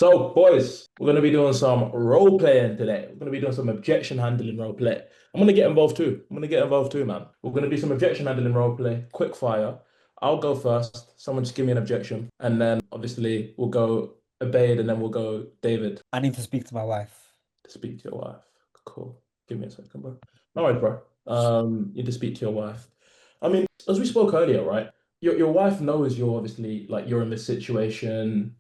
So, boys, we're going to be doing some role playing today. We're going to be doing some objection handling role play. I'm going to get involved too. I'm going to get involved too, man. We're going to do some objection handling role play, quick fire. I'll go first. Someone just give me an objection. And then obviously we'll go Abaid and then we'll go David I need to speak to my wife. to speak to your wife. Cool. Give me a second, bro. No worries, bro. You need to speak to your wife. I mean, as we spoke earlier, right? Your wife knows you're obviously like you're in this situation.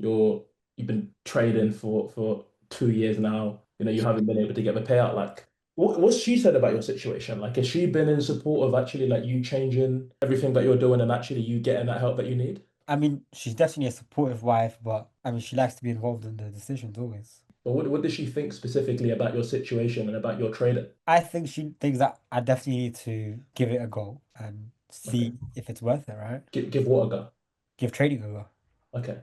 You've been trading for 2 years now. You know, you haven't been able to get the payout. Like, what's she said about your situation? Like, has she been in support of actually like you changing everything that you're doing and actually you getting that help that you need? I mean, she's definitely a supportive wife, but I mean, she likes to be involved in the decisions always. But what does she think specifically about your situation and about your trading? I think she thinks that I definitely need to give it a go and Okay. see if it's worth it, right? Give what a go. Give trading a go. Okay.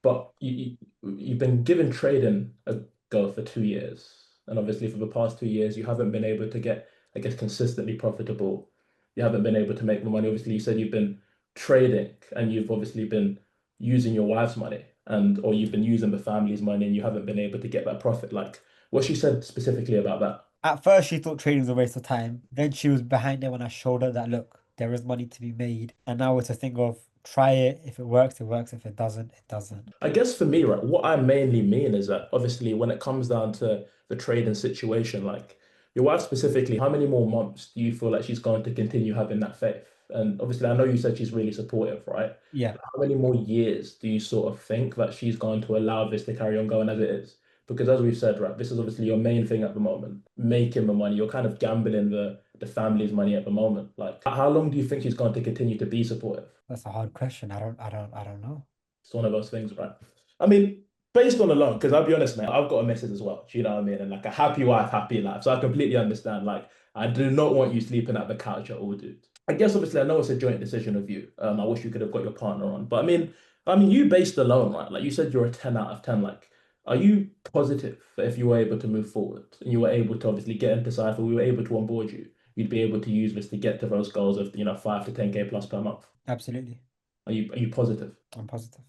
But you've been given trading a go for 2 years. And obviously for the past 2 years, you haven't been able to get, I guess, consistently profitable. You haven't been able to make the money. Obviously, you said you've been trading and you've obviously been using your wife's money and or you've been using the family's money and you haven't been able to get that profit. Like what she said specifically about that. At first, she thought trading was a waste of time. Then she was behind it when I showed her that, look, there is money to be made. And now it's a thing of try it. If it works, it works. If it doesn't, it doesn't. I guess for me, right, what I mainly mean is that obviously when it comes down to the trading situation, like your wife specifically, how many more months do you feel like she's going to continue having that faith? And obviously, I know you said she's really supportive, right? Yeah. How many more years do you sort of think that she's going to allow this to carry on going as it is? Because as we've said, right, this is obviously your main thing at the moment, making the money. You're kind of gambling the family's money at the moment. Like, how long do you think she's going to continue to be supportive? That's a hard question. I don't know. It's one of those things, right? I mean, based on alone, because I'll be honest, mate, I've got a missus as well. Do you know what I mean? And like a happy wife, happy life. So I completely understand. Like, I do not want you sleeping at the couch at all, dude. I guess obviously I know it's a joint decision of you. I wish you could have got your partner on. But I mean, you based alone, right? Like you said you're a 10 out of 10. Like, are you positive that if you were able to move forward and you were able to obviously get into Cypher, we were able to onboard you, you'd be able to use this to get to those goals of, 5 to 10K plus per month? Absolutely. Are you positive? I'm positive.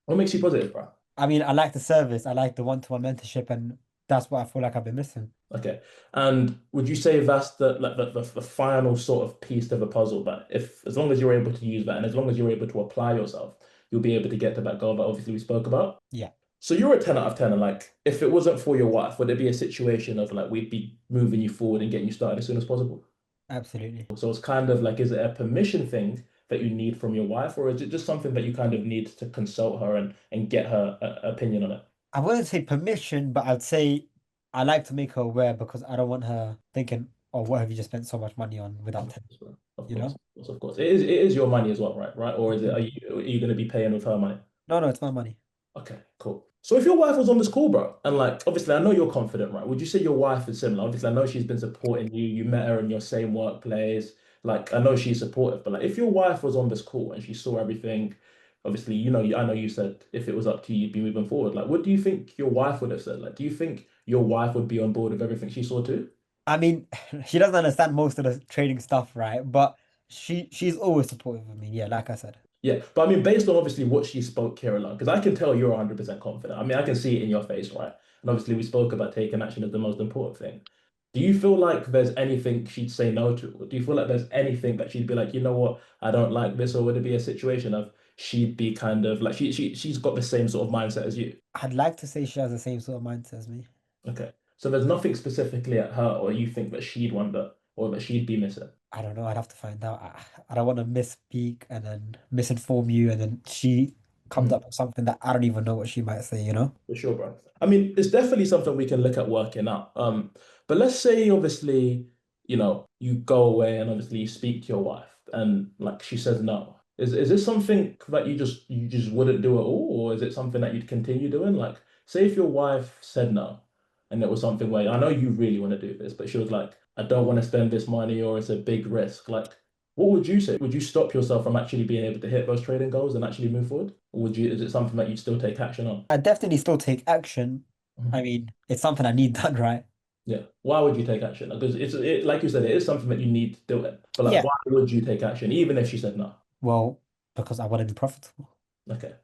What makes you positive, bro? I mean, I like the service. I like the one-to-one mentorship, and that's what I feel like I've been missing. Okay. And would you say that's the final sort of piece to the puzzle? But if as long as you're able to use that and as long as you're able to apply yourself, you'll be able to get to that goal that obviously we spoke about. Yeah, So you're a 10 out of 10, and like if it wasn't for your wife, would it be a situation of like we'd be moving you forward and getting you started as soon as possible? absolutely. So it's kind of like, is it a permission thing that you need from your wife, or is it just something that you kind of need to consult her and get her opinion on it? I wouldn't say permission, but I'd say I like to make her aware because I don't want her thinking, "Oh, what have you just spent so much money on without telling?" Of You course, know? of course, of course. It is your money as well, right? Right? Or is it are Mhm. you going to be paying with her money? No, no, it's my money. Okay, cool. So if your wife was on this call, bro, and like obviously I know you're confident, right? Would you say your wife is similar? Obviously, I know she's been supporting you. You met her in your same workplace. Like I know she's supportive, but like if your wife was on this call and she saw everything, obviously, I know you said if it was up to you, you'd be moving forward. Like, what do you think your wife would have said? Like, do you think your wife would be on board with everything she saw too? I mean, she doesn't understand most of the trading stuff, right? But she's always supportive of me. Yeah, like I said. Yeah, but I mean, based on obviously what she spoke here alone, because I can tell you're 100% confident. I mean, I can see it in your face, right? And obviously, we spoke about taking action as the most important thing. Do you feel like there's anything she'd say no to? Or do you feel like there's anything that she'd be like, you know what, I don't like this? Or would it be a situation of she'd be kind of like she's got the same sort of mindset as you? I'd like to say she has the same sort of mindset as me. Okay. So there's nothing specifically at her or you think that she'd wonder or that she'd be missing. I don't know. I'd have to find out. I don't want to misspeak and then misinform you, and then she comes up with something that I don't even know what she might say, you know? For sure, bro. I mean, it's definitely something we can look at working out. But let's say obviously, you go away and obviously you speak to your wife and like she says no. Is this something that you just wouldn't do at all, or is it something that you'd continue doing? Like, say if your wife said no and it was something where I know you really want to do this, but she was like, I don't want to spend this money or it's a big risk. Like, what would you say? Would you stop yourself from actually being able to hit those trading goals and actually move forward? Or is it something that you'd still take action on? I definitely still take action. I Mhm. mean, it's something I need done, right? Yeah. Why would you take action? Because like you said, it is something that you need to do it. But like, Yeah. why would you take action, even if she said no? Well, because I want to be profitable. Okay.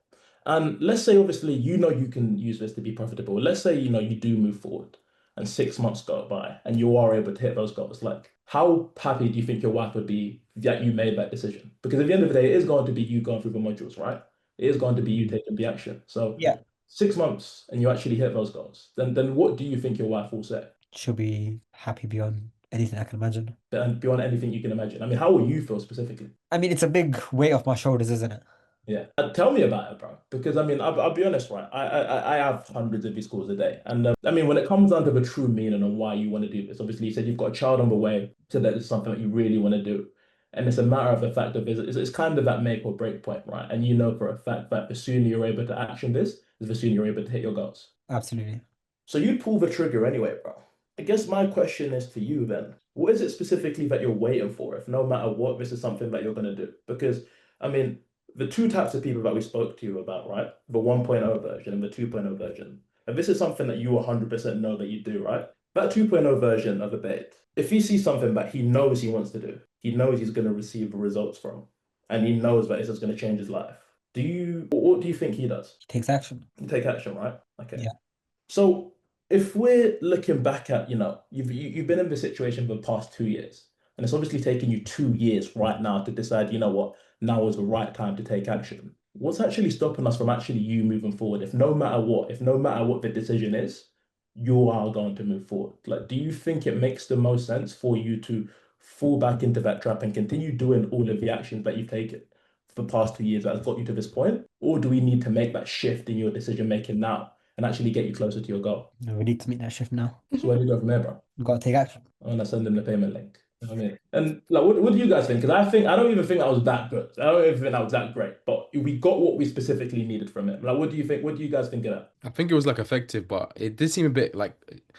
And let's say, obviously, you can use this to be profitable. Let's say, you do move forward and 6 months go by and you are able to hit those goals. Like, how happy do you think your wife would be that you made that decision? Because at the end of the day, it is going to be you going through the modules, right? It is going to be you Mm. taking the action. So Yeah, 6 months and you actually hit those goals, then what do you think your wife will say? she'll be happy beyond anything I can imagine. And beyond anything you can imagine. I mean, how will you feel specifically? I mean, it's a big weight off my shoulders, isn't it? Yeah. Tell me about it, bro. Because I mean, I'll be honest, right? I have hundreds of these calls a day. And I mean, when it comes down to the true meaning and why you want to do this, obviously you said you've got a child on the way, so that it's something that you really want to do. And it's a matter of the fact of it's kind of that make or break point, right? And you know for a fact that the sooner you're able to action this, the sooner you're able to hit your goals. Absolutely. So you'd pull the trigger anyway, bro. I guess my question is to you then. What is it specifically that you're waiting for if no matter what, this is something that you're going to do? Because, I mean, the two types of people that we spoke to you about, right? The 1.0 version and the 2.0 version. And this is something that you 100% know that you do, right? That 2.0 version of a bait, if he sees something that he knows he wants to do, he knows he's going to receive the results from, and he knows that this is going to change his life. What do you think he does? Takes action. You take action, right? Okay. Yeah. So if we're looking back at, you've been in this situation for the past 2 years, and it's obviously taken you 2 years right now to decide, you know what, now is the right time to take action. What's actually stopping us from actually you moving forward? If no matter what the decision is, you are going to move forward. Like, do you think it makes the most sense for you to fall back into that trap and continue doing all of the actions that you've taken for the past 2 years that has got you to this point? Or do we need to make that shift in your decision making now and actually get you closer to your goal? No, we need to make that shift now. So where do you go from there, bro? We've got to take action. I'm gonna send them the payment link. You know what I mean? And like, what do you guys think? Because I don't even think that was that good. I don't even think that was that great. But we got what we specifically needed from it. Like, what do you think? What do you guys think of that? I think it was like effective, but it did seem a bit like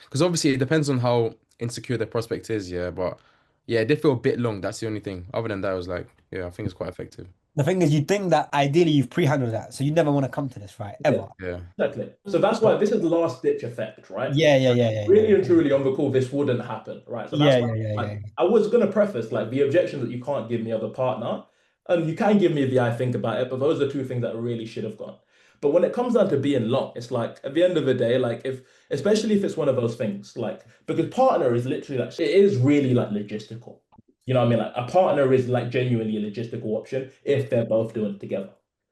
because obviously it depends on how insecure the prospect is, yeah. But yeah, it did feel a bit long. That's the only thing. Other than that, I was like, yeah, I think it's quite effective. The thing is, you think that ideally you've pre-handled that, so you never want to come to this, right? Yeah, Ever. Yeah. exactly. So that's why this is last ditch effect, right? Yeah. Really and truly on the call, this wouldn't happen, right? So that's why, like, Yeah. I was gonna preface like the objection that you can't give me of a partner, and you can give me the I think about it, but those are two things that really should have gone. But when it comes down to being long, it's like at the end of the day, like if especially if it's one of those things, like because partner is literally like it is really like logistical. You know what I mean? Like a partner is like genuinely a logistical option if they're both doing it together.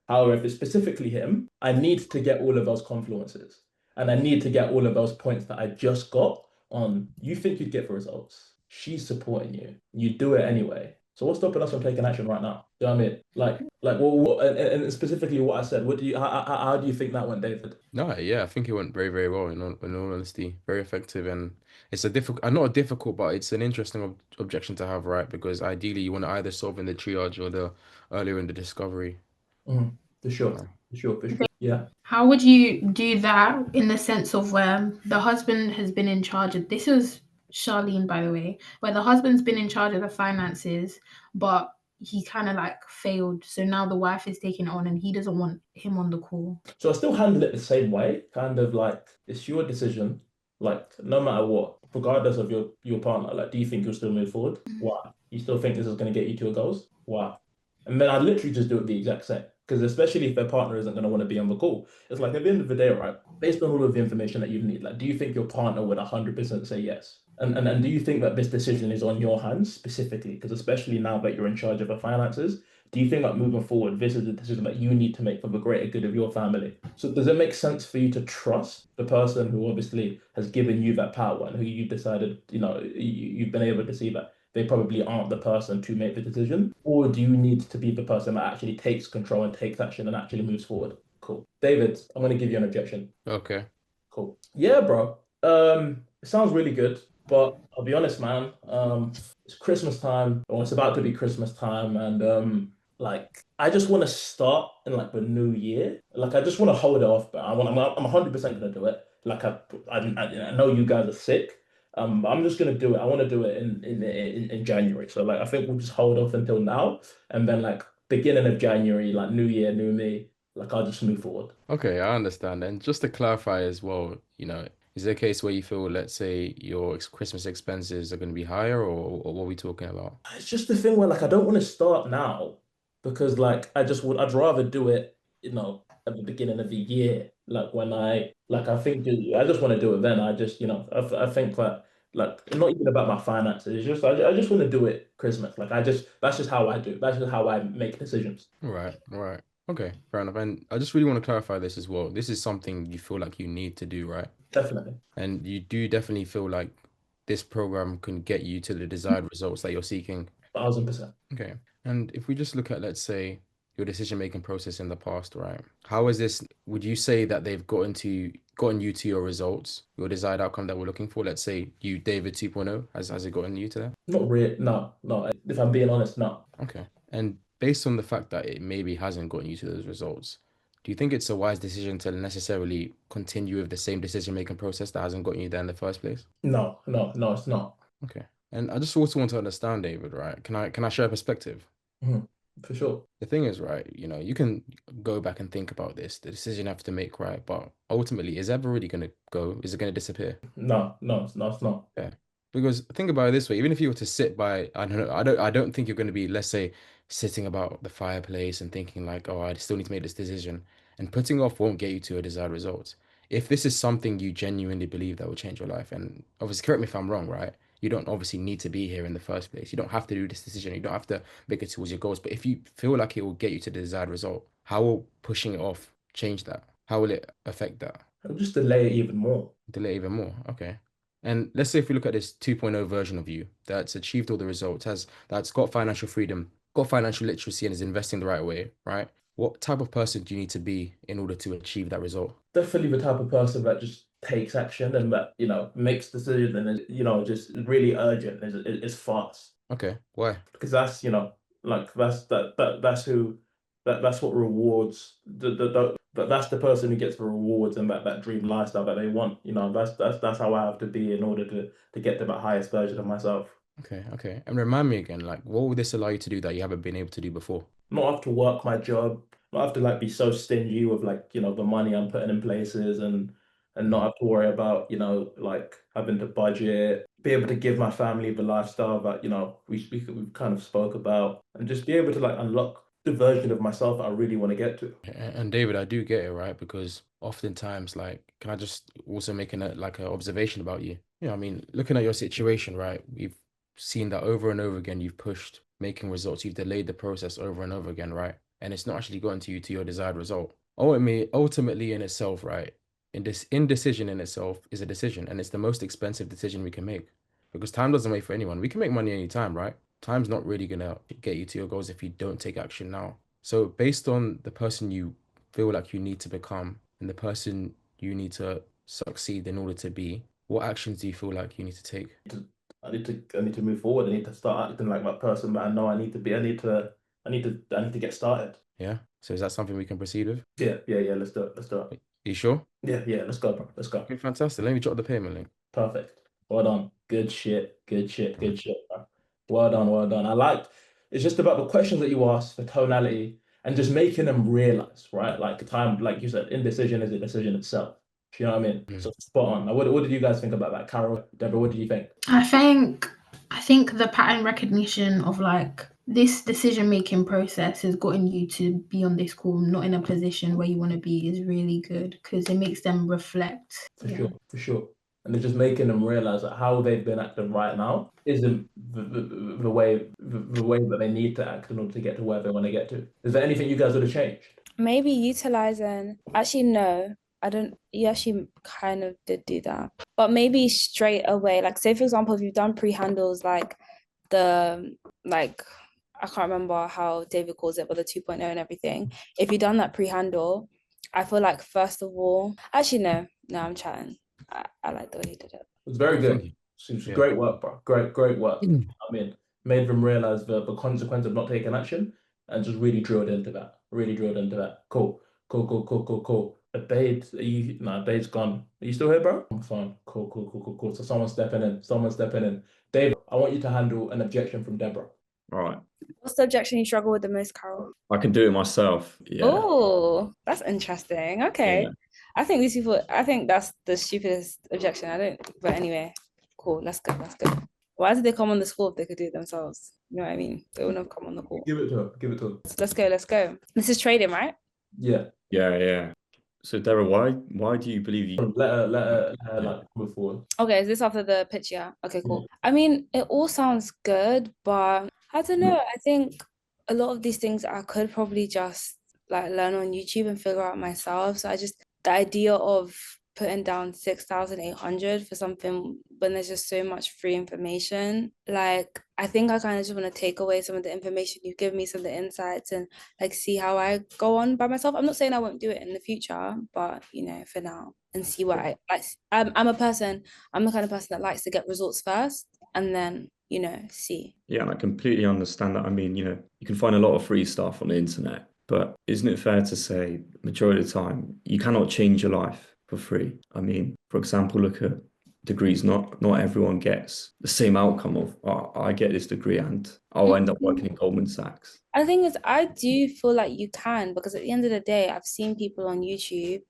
However, if it's specifically him, I need to get all of those confluences. And I need to get all of those points that I just got on. You think you'd get the results. She's supporting you. You do it anyway. So what's stopping us from taking action right now? Do you know what I mean? And specifically what I said. How do you think that went, David? No, yeah, I think it went very, very well. In all honesty, very effective, and it's a difficult, not a difficult, but it's an interesting objection to have, right? Because ideally, you want to either solve in the triage or the earlier in the discovery. Mhm. For sure. Uh, For sure. Yeah. How would you do that in the sense of where the husband has been in charge of this was Charlene, by the way, where the husband's been in charge of the finances, but he kind of like failed. So now the wife is taking it on and he doesn't want him on the call. So I still handle it the same way, kind of like it's your decision, like no matter what, regardless of your partner. Like, do you think you'll still move forward? Why? You still think this is going to get you to your goals? Why? And then I literally just do it the exact same. Because especially if their partner isn't going to want to be on the call, it's like at the end of the day, right? Based on all of the information that you need, like, do you think your partner would 100% say yes? And do you think that this decision is on your hands specifically? Because especially now that you're in charge of the finances, do you think that moving forward, this is a decision that you need to make for the greater good of your family? So does it make sense for you to trust the person who obviously has given you that power and who you decided, you've been able to see that they probably aren't the person to make the decision? Or do you need to be the person that actually takes control and takes action and actually moves forward? Cool. David, I'm going to give you an objection. okay. Cool. Yeah, bro. It sounds really good, but I'll be honest, man. It's Christmas time, or it's about to be Christmas time, and like I just want to start in like the new year. Like I just want to hold it off, but I'm 100% gonna do it. Like I know you guys are sick. I'm just gonna do it. I want to do it in January. So like I think we'll just hold off until now, and then like beginning of January, like new year, new me. Like I'll just move forward. Okay, I understand. And just to clarify as well, is there a case where you feel, let's say, your Christmas expenses are going to be higher, or what are we talking about? It's just the thing where like I don't want to start now because like I'd rather do it, at the beginning of the year, like when I think I just want to do it then. I just I think that like not even about my finances. It's just I just want to do it Christmas. Like that's just how I do. That's just how I make decisions. Right, right. Okay, fair enough. And I just really want to clarify this as well. This is something you feel like you need to do, right? Definitely, And you do definitely feel like this program can get you to the desired results that you're seeking. 1000%. Okay. And if we just look at, let's say, your decision-making process in the past, right? How is this, would you say that they've gotten you to your results, your desired outcome that we're looking for? Let's say you, David 2.0, has it gotten you to that? Not really. No, no. If I'm being honest, no. Okay. And based on the fact that it maybe hasn't gotten you to those results, do you think it's a wise decision to necessarily continue with the same decision-making process that hasn't gotten you there in the first place? No, it's not. Okay. And I just also want to understand, David, right? Can I share a perspective? For sure. The thing is, right, you can go back and think about this, the decision you have to make, right? But ultimately, is it ever really gonna go? Is it gonna disappear? No, it's not. Yeah. Because think about it this way, even if you were to sit by, I don't know, I don't think you're gonna be, let's say, sitting about the fireplace and thinking like, oh, I still need to make this decision. And putting off won't get you to a desired result. If this is something you genuinely believe that will change your life, and obviously correct me if I'm wrong, right? You don't obviously need to be here in the first place. You don't have to do this decision. You don't have to make it towards your goals. But if you feel like it will get you to the desired result, how will pushing it off change that? How will it affect that? It'll just delay it even more. Delay even more. Okay. And let's say if we look at this 2.0 version of you that's achieved all the results, that's got financial freedom, got financial literacy, and is investing the right way, right? What type of person do you need to be in order to achieve that result? Definitely the type of person that just takes action and that, makes decisions and is, just really urgent, is fast. Okay. Why? Because that's, like that's what rewards that's the person who gets the rewards and that dream lifestyle that they want. That's how I have to be in order to get to that highest version of myself. Okay. Okay. And remind me again, like, what would this allow you to do that you haven't been able to do before? Not have to work my job, not have to like be so stingy with like, the money I'm putting in places and not have to worry about, like having to budget, be able to give my family the lifestyle that, we've kind of spoke about, and just be able to like unlock the version of myself I really want to get to. And David, I do get it, right? Because oftentimes, like, can I just also make an observation about you? I mean, looking at your situation, right? We've seen that over and over again. You've pushed making results. You've delayed the process over and over again, right? And it's not actually gotten to you to your desired result. Ultimately in itself, right? Indecision in itself is a decision, and it's the most expensive decision we can make because time doesn't wait for anyone. We can make money anytime, right? Time's not really gonna get you to your goals if you don't take action now. So based on the person you feel like you need to become and the person you need to succeed in order to be, what actions do you feel like you need to take? I need to move forward. I need to start acting like that person that I know I need to be. I need to get started. Yeah. So is that something we can proceed with? Yeah. Let's do it. Are you sure? Yeah. Let's go, bro. Let's go. Okay, fantastic. Let me drop the payment link. Perfect. Well done. Good shit, bro. Well done. It's just about the questions that you ask, the tonality, and just making them realize, right? Like the time, like you said, indecision is a decision itself. Do you know what I mean? So spot on. Like, what did you guys think about that? Carol, Deborah, what did you think? I think the pattern recognition of like this decision-making process has gotten you to be on this call, not in a position where you want to be, is really good because it makes them reflect. For sure. And it's just making them realize that how they've been acting right now isn't the way that they need to act in order to get to where they want to get to. Is there anything you guys would have changed? Maybe utilizing. Actually, no, I don't. You actually kind of did do that, but maybe straight away. Like, say for example, if you've done pre-handles, like I can't remember how David calls it, but the 2.0 and everything. If you've done that pre-handle, I feel like first of all, actually no, I'm chatting. I like the way he did it. It's very good. It's great work, bro. Great work. I mean, made them realize the consequence of not taking action and just really drilled into that. Cool. Abeid's gone. Are you still here, bro? I'm fine. Cool. So someone's stepping in. David, I want you to handle an objection from Deborah. All right. What's the objection you struggle with the most, Carol? I can do it myself. Yeah. Oh, that's interesting. Okay. Yeah. I think that's the stupidest objection. But anyway, cool. That's good. Why did they come on the call if they could do it themselves? You know what I mean? They wouldn't have come on the call. Give it to her. Let's go. This is trading, right? Yeah. Yeah. So Deborah, why do you believe you? Let her like move forward. Okay, is this after the pitch? Yeah. Okay, cool. I mean, it all sounds good, but I don't know. I think a lot of these things I could probably just like learn on YouTube and figure out myself. So the idea of putting down 6,800 for something when there's just so much free information, like I think I kind of just want to take away some of the information you give me, some of the insights, and like see how I go on by myself. I'm not saying I won't do it in the future, but for now, and see what I like. I'm the kind of person that likes to get results first and then see. Yeah, and I completely understand that. I mean, you can find a lot of free stuff on the internet, but isn't it fair to say majority of the time you cannot change your life for free? I mean, for example, look at degrees. Not everyone gets the same outcome of, oh, I get this degree and I'll end up working in Goldman Sachs. And the thing is, I do feel like you can, because at the end of the day, I've seen people on YouTube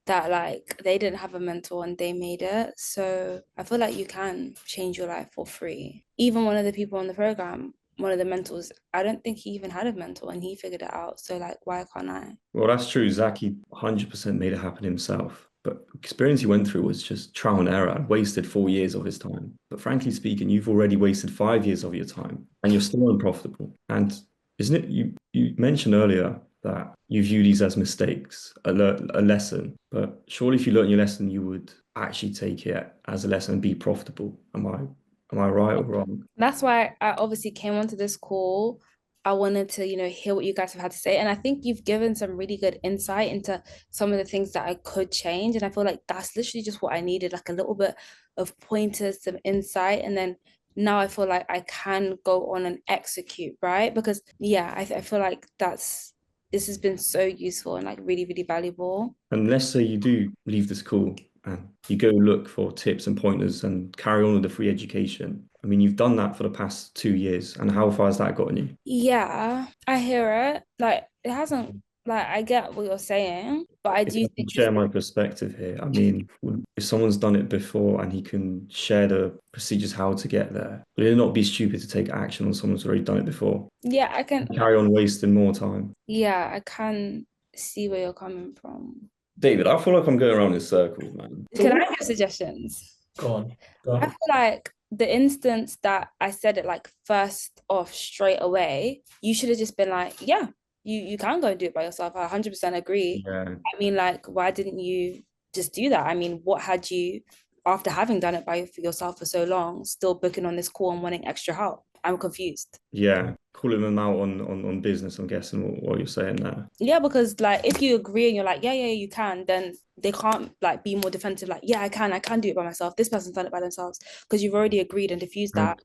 that like they didn't have a mentor and they made it. So I feel like you can change your life for free. Even one of the people on the program, one of the mentors, I don't think he even had a mentor and he figured it out. So like, why can't I? Well, that's true. Zaki 100% made it happen himself. But the experience he went through was just trial and error and wasted 4 years of his time. But frankly speaking, you've already wasted 5 years of your time and you're still unprofitable. And isn't it, you mentioned earlier that you view these as mistakes, a lesson. But surely if you learn your lesson, you would actually take it as a lesson and be profitable. Am I right or wrong? That's why I obviously came onto this call. I wanted to, hear what you guys have had to say. And I think you've given some really good insight into some of the things that I could change. And I feel like that's literally just what I needed, like a little bit of pointers, some insight. And then now I feel like I can go on and execute, right? Because I feel like this has been so useful and like really, really valuable. And let's say you do leave the school and you go look for tips and pointers and carry on with the free education. I mean, you've done that for the past 2 years, and how far has that gotten you? Yeah, I hear it. Like it hasn't, like I get what you're saying, but I If do I can think share my perspective here, I mean, if someone's done it before and he can share the procedures how to get there, would it not be stupid to take action on someone who's already done it before? I can. Carry on wasting more time. Yeah, I can see where you're coming from. David, I feel like I'm going around in circles, man. Can I give suggestions? Go on. I feel like the instance that I said it like first off straight away, you should have just been like, yeah, you can go and do it by yourself. I 100% agree. Yeah. I mean, like, why didn't you just do that? I mean, what had you, after having done it for yourself for so long, still booking on this call and wanting extra help? I'm confused. Yeah. Calling them out on business, I'm guessing what you're saying there. Yeah, because like if you agree and you're like, yeah, you can, then they can't like be more defensive, like, yeah, I can do it by myself. This person's done it by themselves, because you've already agreed and diffused that.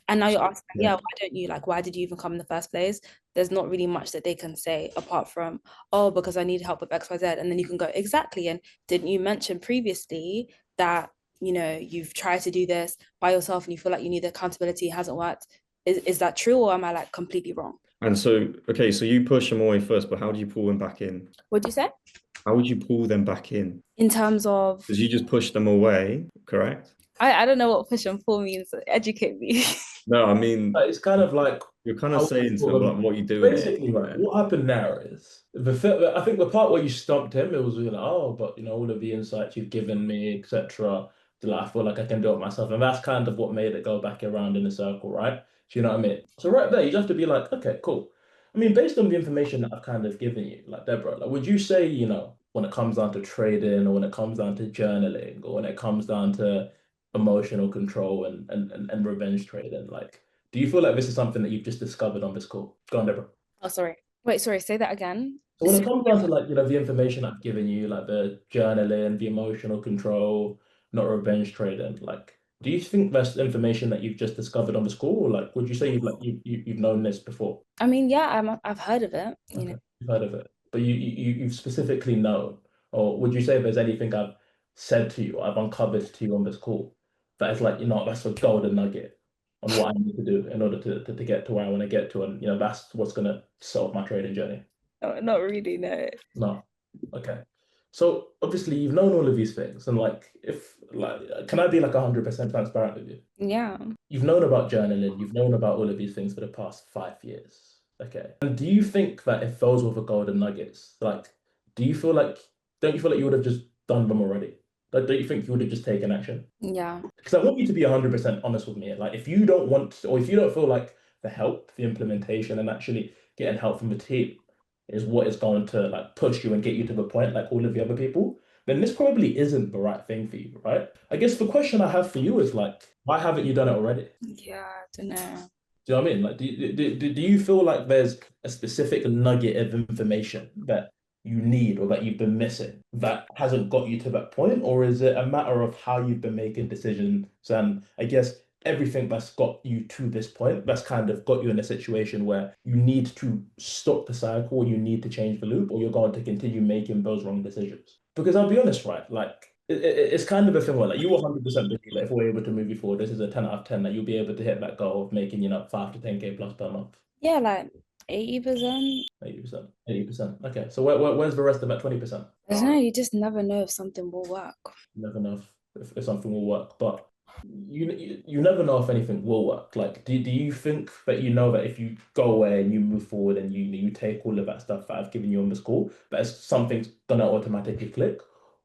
And now you're asking, why don't you, like, why did you even come in the first place? There's not really much that they can say apart from, oh, because I need help with XYZ. And then you can go, exactly. And didn't you mention previously that, you've tried to do this by yourself and you feel like you need the accountability, it hasn't worked? Is that true, or am I like completely wrong? And so, okay, so you push them away first, but how do you pull them back in? What'd you say? How would you pull them back in? In terms of, Because you just push them away, correct? I don't know what push and pull means. Educate me. No, I mean, It's kind of like you're kind of saying to them like what you're doing. basically, right? What happened there is I think the part where you stumped him, it was like, oh, but all of the insights you've given me, etc. Like, I feel like I can do it myself, and that's kind of what made it go back around in a circle, right? Do you know what I mean? So right there, you just have to be like, okay, cool. I mean, based on the information that I've kind of given you, like Deborah, like, would you say, when it comes down to trading, or when it comes down to journaling, or when it comes down to emotional control and revenge trading, like, do you feel like this is something that you've just discovered on this call? Go on, Deborah. Oh, sorry. Wait, sorry, say that again. So when it comes down to like, the information I've given you, like the journaling, the emotional control, not revenge trading, like, do you think that's information that you've just discovered on the school, or like, would you say you've known this before? I mean, yeah, I've heard of it. Okay, you've heard of it, but you've specifically known, or would you say if there's anything I've said to you, I've uncovered to you on this call, that is like, that's a golden nugget on what I need to do in order to get to where I want to get to, and that's what's gonna solve my trading journey? No, not really, no. No. Okay. So obviously you've known all of these things, and like, can I be like 100% transparent with you? Yeah. You've known about journaling, you've known about all of these things for the past 5 years. Okay. And do you think that if those were the golden nuggets, like, do you feel like, don't you feel like you would have just done them already? Like, don't you think you would have just taken action? Yeah. Because I want you to be 100% honest with me. Like, if you don't want, or if you don't feel like the help, the implementation, and actually getting help from the team is what is going to like push you and get you to the point, like all of the other people, then this probably isn't the right thing for you, right? I guess the question I have for you is like, why haven't you done it already? Yeah, I don't know. Do you know what I mean? Like, do you feel like there's a specific nugget of information that you need or that you've been missing that hasn't got you to that point? Or is it a matter of how you've been making decisions and I guess everything that's got you to this point that's kind of got you in a situation where you need to stop the cycle, you need to change the loop, or you're going to continue making those wrong decisions? Because I'll be honest, right? Like, it's kind of a thing where like you 100% believe that if we're able to move you forward, this is a 10 out of 10 that you'll be able to hit that goal of making, 5 to 10K plus per month. Yeah, like 80%. 80%. 80%. Okay. So where's the rest of that 20%? I don't know, you just never know if something will work. You never know if something will work, but you never know if anything will work. Like, do you think that you know that if you go away and you move forward and you take all of that stuff that I've given you on the school, that something's gonna automatically click?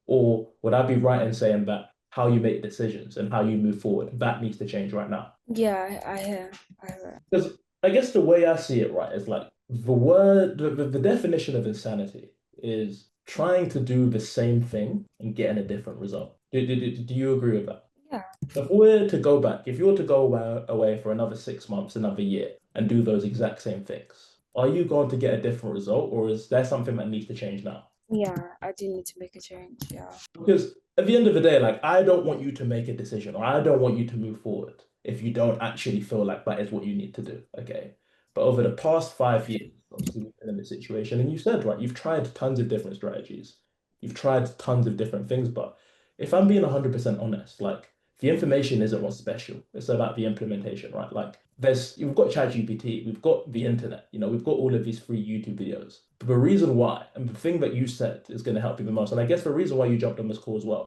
Or would I be right in saying that how you make decisions and how you move forward, that needs to change right now? Yeah, I hear it. Because I guess the way I see it, right, is like the definition of insanity is trying to do the same thing and getting a different result. Do you agree with that? Yeah. If we're to go back, if you were to go away for another 6 months, another year, and do those exact same things, are you going to get a different result, or is there something that needs to change now? Yeah, I do need to make a change. Yeah. Because at the end of the day, like, I don't want you to make a decision or I don't want you to move forward if you don't actually feel like that is what you need to do. Okay. But over the past 5 years, obviously, we've been in this situation, and you said, right, you've tried tons of different strategies, you've tried tons of different things. But if I'm being 100% honest, like, the information isn't what's special. It's about the implementation, right? Like, we've got ChatGPT, we've got the internet, we've got all of these free YouTube videos. But the reason why, and the thing that you said is going to help you the most, and I guess the reason why you jumped on this call as well,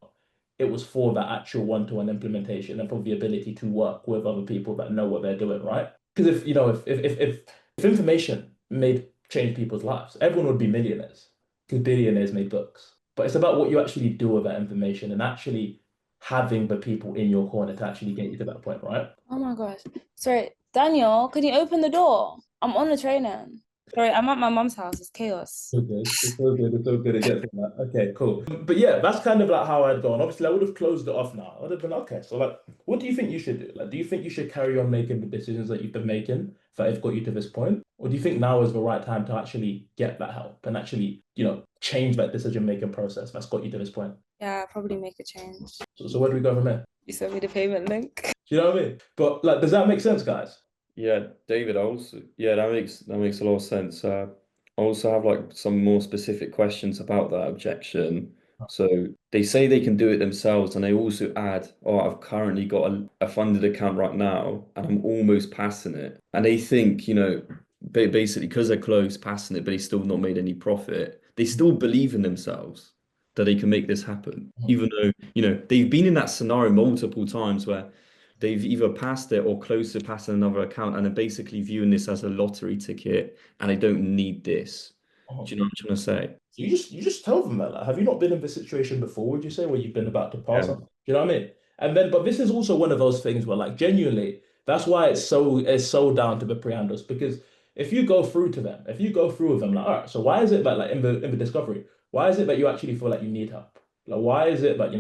it was for that actual one-to-one implementation and for the ability to work with other people that know what they're doing, right? Because if information made change people's lives, everyone would be millionaires because billionaires made books. But it's about what you actually do with that information and actually having the people in your corner to actually get you to that point, right? Oh my gosh. Sorry, Daniel, can you open the door? I'm on the training. Sorry, I'm at my mum's house. It's chaos. So good. It's so good. It's so good. It gets from that. Okay, cool. But yeah, that's kind of like how I'd gone. Obviously, I would have closed it off now. I would have been okay. So like, what do you think you should do? Like, do you think you should carry on making the decisions that you've been making that have got you to this point? Or do you think now is the right time to actually get that help and actually, change that decision-making process that's got you to this point? Yeah, probably make a change. So where do we go from here? You sent me the payment link. Do you know what I mean? But like, does that make sense, guys? Yeah, David, that makes a lot of sense. I also have like some more specific questions about that objection. So they say they can do it themselves, and they also add, "Oh, I've currently got a funded account right now, and I'm almost passing it." And they think, basically because they're close passing it, but they still not made any profit. They still believe in themselves that they can make this happen, even though, they've been in that scenario multiple times where they've either passed it or close to passing another account, and are basically viewing this as a lottery ticket, and they don't need this. Do you know what I'm trying to say? You just tell them that. Like, have you not been in this situation before, would you say, where you've been about to pass Yeah. on? Do you know what I mean? And then, but this is also one of those things where, like, genuinely, that's why it's so down to the preambles. Because if you go through with them, like, all right, so why is it that, like, in the discovery, why is it that you actually feel like you need help? Like, why is it that,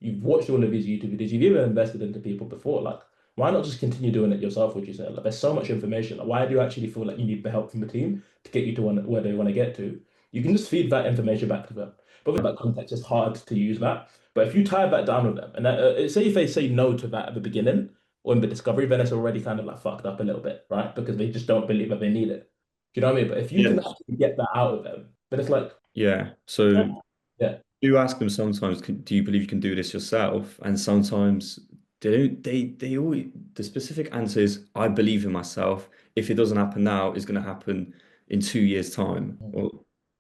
you've watched all of these YouTube videos, you've even invested into people before? Like, why not just continue doing it yourself, would you say? Like, there's so much information. Like, why do you actually feel like you need the help from the team to get you to where they want to get to? You can just feed that information back to them. But with that context, it's hard to use that. But if you tie that down with them, and say if they say no to that at the beginning or in the discovery, then it's already kind of like fucked up a little bit, right? Because they just don't believe that they need it. Do you know what I mean? But if you can actually get that out of them, then it's like, Yeah. So yeah. you ask them sometimes, do you believe you can do this yourself? And sometimes they don't. They always, the specific answer is, I believe in myself. If it doesn't happen now, it's going to happen in 2 years' time. Or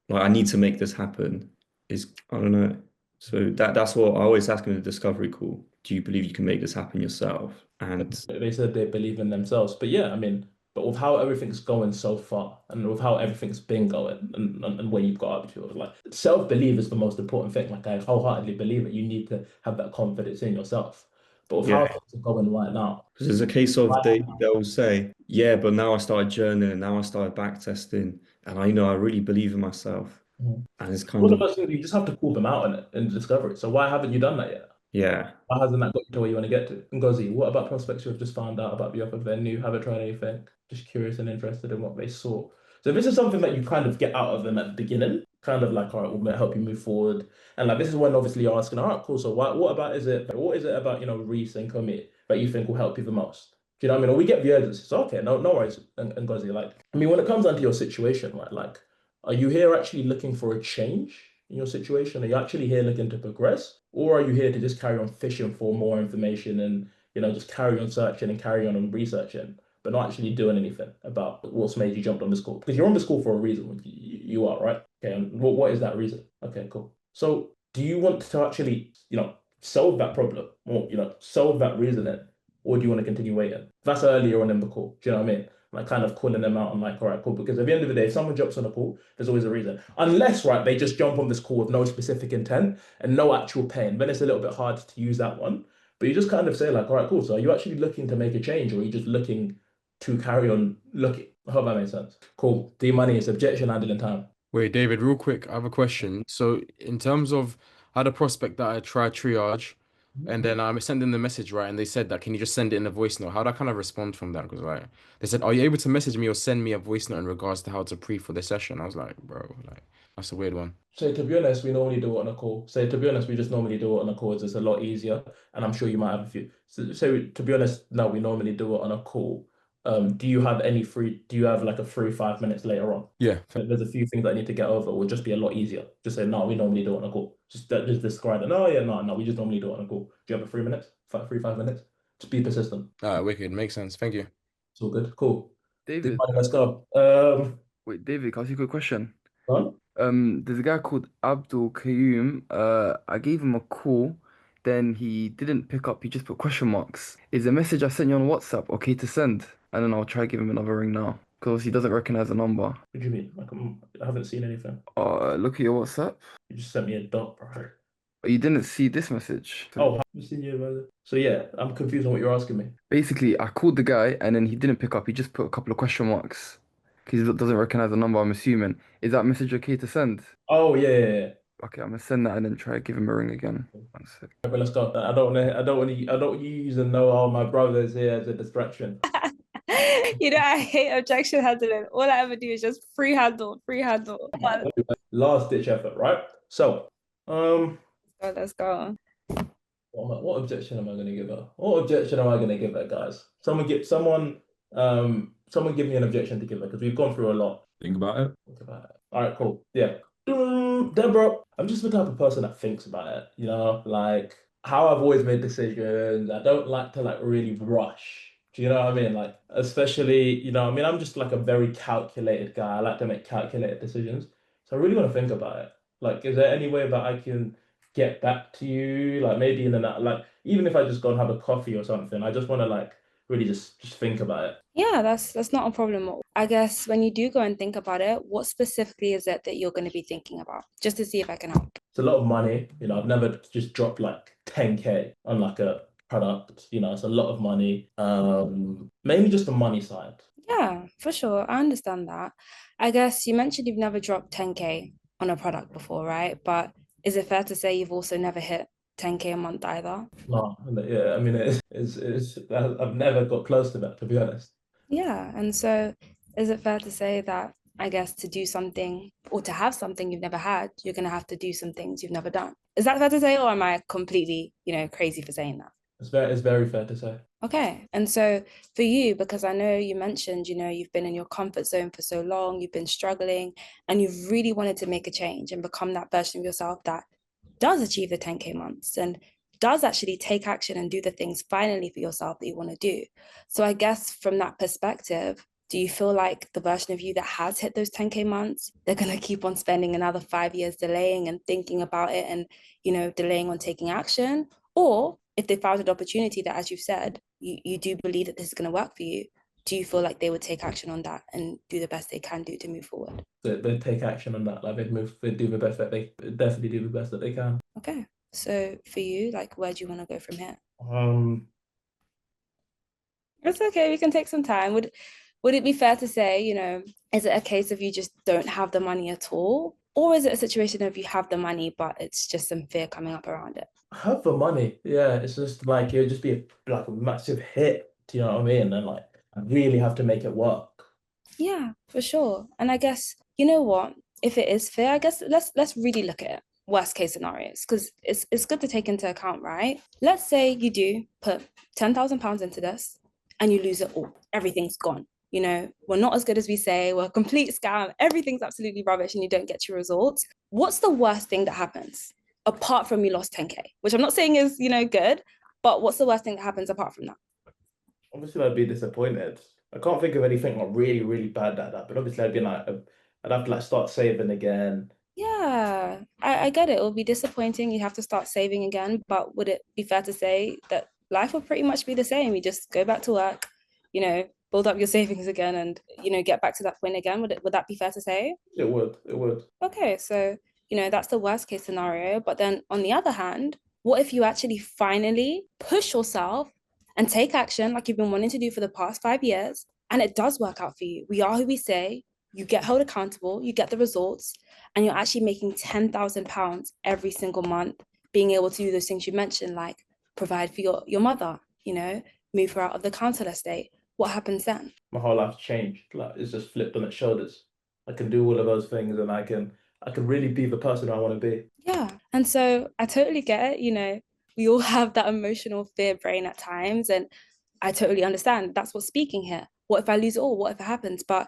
like, I need to make this happen. I don't know. So that's what I always ask them in the discovery call. Do you believe you can make this happen yourself? And They said they believe in themselves. But yeah, I mean, But with how everything's going so far and with how everything's been going and where you've got up to, like self-belief is the most important thing. Like I wholeheartedly believe it. You need to have that confidence in yourself. But with how Yeah. things are going right now, Because there's a case of they'll say, yeah, but now I started journaling, now I started back testing, and I know I really believe in myself. Mhm. And it's one kind of of, those things you just have to call them out and discover it. So why haven't you done that yet? yeah. Why hasn't that got you to where you want to get to? Ngozi, what about prospects who have just found out about the offer venue, haven't tried anything, just curious and interested in what they saw? So this is something that you kind of get out of them at the beginning, kind of like, all right, we'll help you move forward. And like this is when obviously you're asking, all right, cool. So what about what is it about, Reese and Commit that you think will help you the most? Do you know what I mean? Or we get the urgency. So okay, no worries, and Ngozi, like, I mean, when it comes down to your situation, right, like, are you here actually looking for a change in your situation? Are you actually here looking to progress? Or are you here to just carry on fishing for more information and, just carry on searching and carry on researching, but not actually doing anything about what's made you jump on this call? Because you're on this call for a reason. You are, right? Okay, and what is that reason? Okay, cool. So do you want to actually, solve that problem or, solve that reasoning? Or do you want to continue waiting? That's earlier on in the call. Do you know what I mean? Like kind of calling them out and like, all right, cool. Because at the end of the day, if someone jumps on a call, there's always a reason. Unless, right, they just jump on this call with no specific intent and no actual pain. Then it's a little bit hard to use that one. But you just kind of say like, all right, cool. So are you actually looking to make a change or are you just looking to carry on looking? I hope that makes sense. Cool. D money is objection handling time. Wait, David, real quick, I have a question. So, in terms of, I had a prospect that I tried triage, and then I'm sending the message, right? And they said that, can you just send it in a voice note? How do I kind of respond from that? Because, like, they said, are you able to message me or send me a voice note in regards to how to pre for the session? I was like, bro, like, that's a weird one. So to be honest, we normally do it on a call. So to be honest, we just normally do it on a call. It's a lot easier, and I'm sure you might have a few. So to be honest, no, we normally do it on a call. Do you have any free? Do you have like a free 5 minutes later on? Yeah. There's a few things I need to get over. It will just be a lot easier. Just say no, we normally do it on a call. Just describe it. No, yeah, no, we just normally do it on a call. Do you have a 3 minutes? 5 minutes? Just be persistent. All right, wicked. Makes sense. Thank you. It's all good. Cool. David, Let's go. wait, David, can I ask you a quick question? Done? There's a guy called Abdul Qayyum. I gave him a call, then he didn't pick up. He just put question marks. Is the message I sent you on WhatsApp okay to send? And then I'll try to give him another ring now, because he doesn't recognize the number. What do you mean? Like I haven't seen anything. Look at your WhatsApp. You just sent me a dot, bro. You didn't see this message. Oh, I haven't seen you, brother. So yeah, I'm confused on what you're asking me. Basically, I called the guy and then he didn't pick up. He just put a couple of question marks because he doesn't recognize the number, I'm assuming. Is that message okay to send? Oh yeah. Okay, I'm gonna send that and then try to give him a ring again. 1 sec. Okay, let's go. I don't want you using my brother's here as a distraction. I hate objection handling. All I ever do is just free handle. Last ditch effort, right? So, Let's go. what objection am I going to give her? What objection am I going to give her, guys? Someone give me an objection to give her because we've gone through a lot. Think about it. Think about it. All right, cool. Yeah. Deborah, I'm just the type of person that thinks about it, like how I've always made decisions. I don't like to like really rush. Do you know what I mean? Like, especially, I'm just like a very calculated guy. I like to make calculated decisions. So I really want to think about it. Like, is there any way that I can get back to you? Like maybe in the night, like even if I just go and have a coffee or something, I just want to like really just think about it. Yeah, that's not a problem. I guess when you do go and think about it, what specifically is it that you're going to be thinking about? Just to see if I can help. It's a lot of money. I've never just dropped like 10K on like a product. It's a lot of money. Mainly just the money side. Yeah, for sure. I understand that. I guess you mentioned you've never dropped 10K on a product before, right? But is it fair to say you've also never hit 10K a month either? No, yeah, I mean, I've never got close to that, to be honest. Yeah, and so is it fair to say that, I guess, to do something or to have something you've never had, you're going to have to do some things you've never done? Is that fair to say, or am I completely, crazy for saying that? It's very fair to say. Okay. And so for you, because I know you mentioned, you've been in your comfort zone for so long, you've been struggling, and you've really wanted to make a change and become that version of yourself that does achieve the 10K months and does actually take action and do the things finally for yourself that you want to do. So I guess from that perspective, do you feel like the version of you that has hit those 10K months, they're going to keep on spending another 5 years delaying and thinking about it and, delaying on taking action? Or if they found an opportunity that, as you've said, you do believe that this is going to work for you, do you feel like they would take action on that and do the best they can do to move forward? They'd take action on that. Like they'd do the best that they definitely do the best that they can. Okay. So for you, like, where do you want to go from here? It's okay. We can take some time. Would it be fair to say, you know, is it a case of you just don't have the money at all? Or is it a situation of you have the money, but it's just some fear coming up around it? Have the money, yeah. It's just like it would just be like a massive hit. Do you know what I mean? And like I really have to make it work. Yeah, for sure. And I guess, you know what? If it is fair, I guess let's really look at it. Worst case scenarios, because it's good to take into account, right? Let's say you do put £10,000 into this and you lose it all. Everything's gone. You know, we're not as good as we say, we're a complete scam, everything's absolutely rubbish and you don't get your results. What's the worst thing that happens? Apart from you lost 10K, which I'm not saying is, you know, good, but what's the worst thing that happens apart from that? Obviously, I'd be disappointed. I can't think of anything like really, really bad like that. But obviously, I'd be like, I'd have to like start saving again. Yeah, I get it. It'll be disappointing. You have to start saving again. But would it be fair to say that life will pretty much be the same? You just go back to work, you know, build up your savings again and, you know, get back to that point again. Would that be fair to say? It would. It would. Okay, so, you know, that's the worst case scenario. But then on the other hand, what if you actually finally push yourself and take action like you've been wanting to do for the past 5 years and it does work out for you? We are who we say, you get held accountable, you get the results, and you're actually making £10,000 every single month, being able to do those things you mentioned, like provide for your mother, you know, move her out of the council estate. What happens then? My whole life's changed. Like it's just flipped on its shoulders. I can do all of those things, and I can really be the person I want to be. Yeah. And so I totally get it. You know, we all have that emotional fear brain at times. And I totally understand. That's what's speaking here. What if I lose it all? What if it happens? But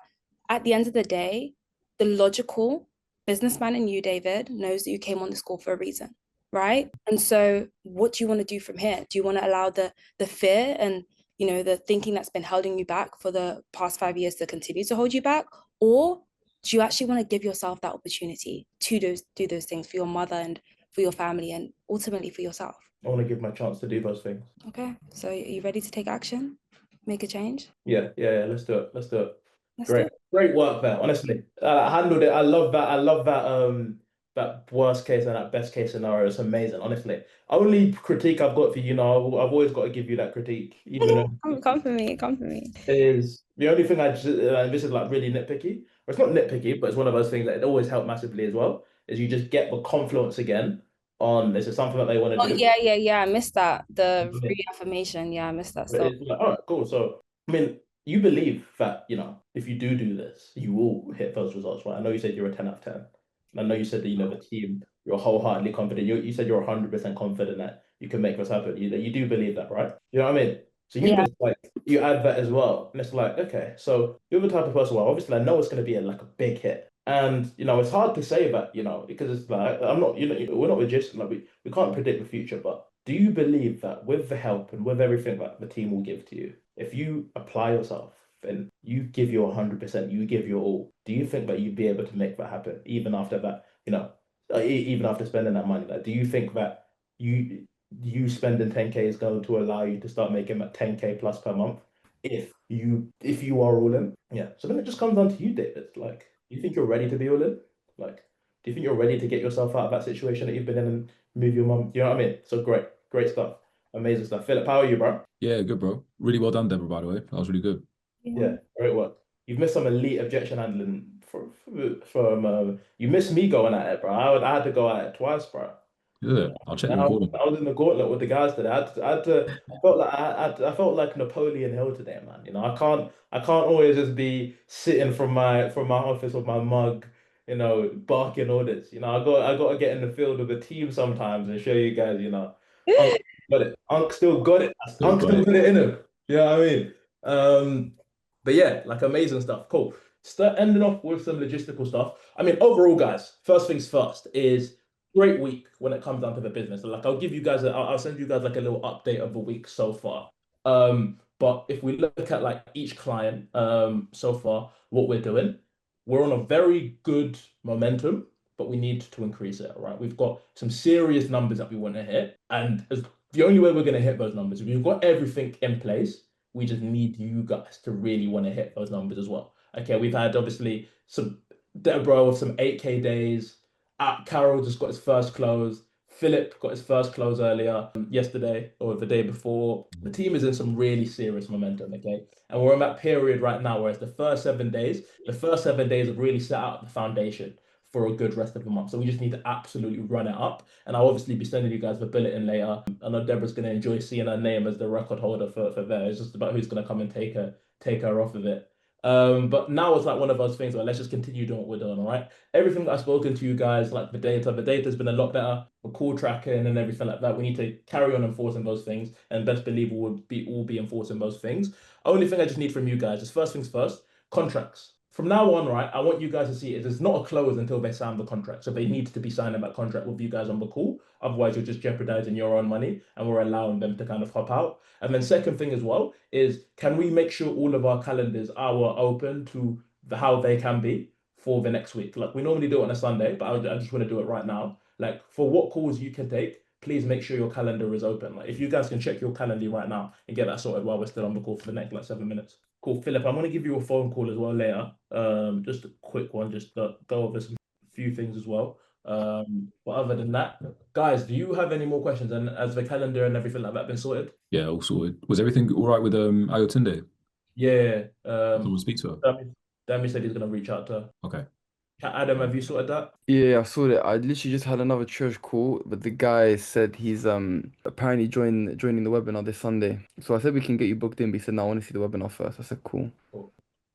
at the end of the day, the logical businessman in you, David, knows that you came on the school for a reason, right? And so what do you want to do from here? Do you want to allow the fear and, you know, the thinking that's been holding you back for the past 5 years to continue to hold you back? Or do you actually want to give yourself that opportunity to do those things for your mother and for your family and ultimately for yourself? I want to give my chance to do those things. Okay, so are you ready to take action? Make a change? Yeah. Let's do it. Let's do it. Let's do Great, it. great work there. Honestly, I handled it. I love that. I love that. That worst case and that best case scenario. It's amazing. Honestly, only critique I've got for you now. I've always got to give you that critique, even though Come for me, come for me. is the only thing I just this is like really nitpicky. Or it's not nitpicky, but it's one of those things that it always helped massively as well. Is you just get the confluence again on this is something that they want to Oh do. yeah. I missed that. The reaffirmation. Yeah, I missed that But stuff. it's like, all right, cool. So, I mean, you believe that, if you do this, you will hit those results, right? I know you said you're a 10 out of 10. And I know you said that, the team, you're wholeheartedly confident. You said you're 100% confident that you can make this happen. You do believe that, right? You know what I mean? So you Yeah. just like, you add that as well. And it's like, okay, so you're the type of person, well, obviously I know it's going to be like a big hit. And, it's hard to say that, because it's like, I'm not, we're not magicians. Like we can't predict the future, but do you believe that with the help and with everything that the team will give to you, if you apply yourself and you give your 100%, you give your all, do you think that you'd be able to make that happen even after that, even after spending that money? Like, do you think that you spending 10K is going to allow you to start making that 10K plus per month if you are all in? Yeah. So then it just comes down to you, David. Like, do you think you're ready to be all in? Like, do you think you're ready to get yourself out of that situation that you've been in and move your mum? You know what I mean? So great stuff. Amazing stuff. Philip, how are you, bro? Yeah, good, bro. Really well done, Deborah, by the way. That was really good. Yeah, great work. You've missed some elite objection handling from you missed me going at it, bro. I had to go at it twice, bro. Yeah, I'll check the I recording. was in the gauntlet with the guys today. I felt like Napoleon Hill today, man. I can't always just be sitting from my office with my mug, barking orders. I got to get in the field with the team sometimes and show you guys, Unc got it. Unc still got it. Unc still got it in him. You know what I mean? But yeah, like amazing stuff. Cool. Start ending off with some logistical stuff. I mean, overall, guys, first things first is great week when it comes down to the business. Like I'll give you guys I'll send you guys like a little update of the week so far. But if we look at like each client so far, what we're doing, we're on a very good momentum, but we need to increase it, right? We've got some serious numbers that we want to hit, and the only way we're going to hit those numbers, if we've got everything in place, We just need you guys to really want to hit those numbers as well. Okay, we've had obviously some Deborah with some 8K days. Carol just got his first close. Philip got his first close earlier yesterday or the day before. The team is in some really serious momentum, okay? And we're in that period right now where it's the first 7 days. The first 7 days have really set out the foundation for a good rest of the month. So we just need to absolutely run it up. And I'll obviously be sending you guys the bulletin later. I know Deborah's going to enjoy seeing her name as the record holder for there. It's just about who's going to come and take her off of it. But now it's like one of those things where let's just continue doing what we're doing, all right? Everything that I've spoken to you guys, like the data's been a lot better for call tracking and everything like that. We need to carry on enforcing those things, and best believe we'll be enforcing those things. Only thing I just need from you guys is first things first, contracts. From now on, right, I want you guys to see it as not a close until they sign the contract. So they need to be signing that contract with you guys on the call. Otherwise, you're just jeopardizing your own money and we're allowing them to kind of hop out. And then second thing as well is, can we make sure all of our calendars are open to how they can be for the next week? Like we normally do it on a Sunday, but I just want to do it right now. Like for what calls you can take, please make sure your calendar is open. Like if you guys can check your calendar right now and get that sorted while we're still on the call for the next like 7 minutes. Cool, Philip. I'm gonna give you a phone call as well later. Just a quick one, just to go over some few things as well. But other than that, guys, do you have any more questions? And has the calendar and everything like that been sorted? Yeah, all sorted. Was everything all right with Ayotunde? Yeah. Someone speak to her. Dami said he's gonna reach out to her. Okay. Adam, have you sorted that? Yeah, I saw that. I literally just had another church call, but the guy said he's apparently joining the webinar this Sunday. So I said we can get you booked in, but he said no, I want to see the webinar first. I said cool. Cool.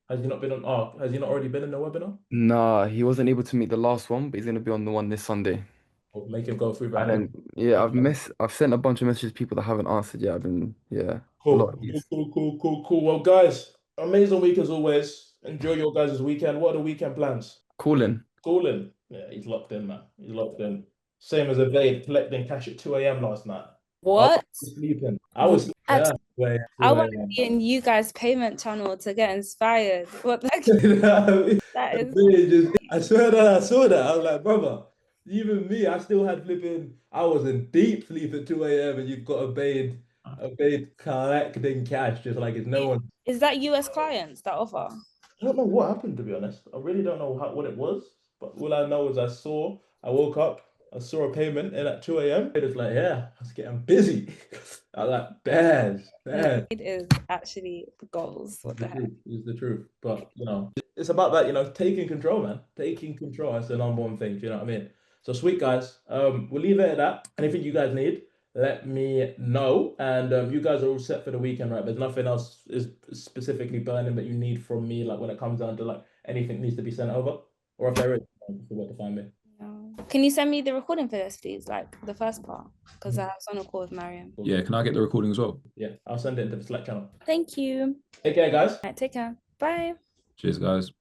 Has he not been on? Oh, has he not already been in the webinar? Nah, he wasn't able to meet the last one, but he's gonna be on the one this Sunday. Or make him go through that. And then yeah, I've sent a bunch of messages to people that haven't answered yet. A Cool. lot of these. Cool. Well, guys, amazing week as always. Enjoy your guys' weekend. What are the weekend plans? Calling. Calling. Yeah, he's locked in, man. He's locked in. Same as a Vade collecting cash at 2 a.m. last night. What? Sleeping. I was At- yeah. I want to be in you guys' payment channel to get inspired. What the heck? That is I swear that I saw that. I was like, brother, even me, I still had flipping. I was in deep sleep at 2 a.m. and you've got a Vade collecting cash, just like it's no one. Is that US clients that offer? I don't know what happened, to be honest. I really don't know what it was, but all I know is I woke up, I saw a payment in at 2 a.m. It was like, yeah, I was getting busy. I was like, bad. It is actually goals. What the heck? It's the truth. But, it's about that, taking control, man. Taking control. That's the number one thing. Do you know what I mean? So sweet, guys. We'll leave it at that. Anything you guys need, let me know. And you guys are all set for the weekend, right? There's nothing else is specifically burning that you need from me, like when it comes down to like anything needs to be sent over, or if there is, you know where to find me. No. Can you send me the recording for this, please? Like the first part, because I was on a call with Mariam. Yeah, can I get the recording as well? Yeah, I'll send it into the Slack channel. Thank you. Take care, guys. All right, take care. Bye. Cheers, guys.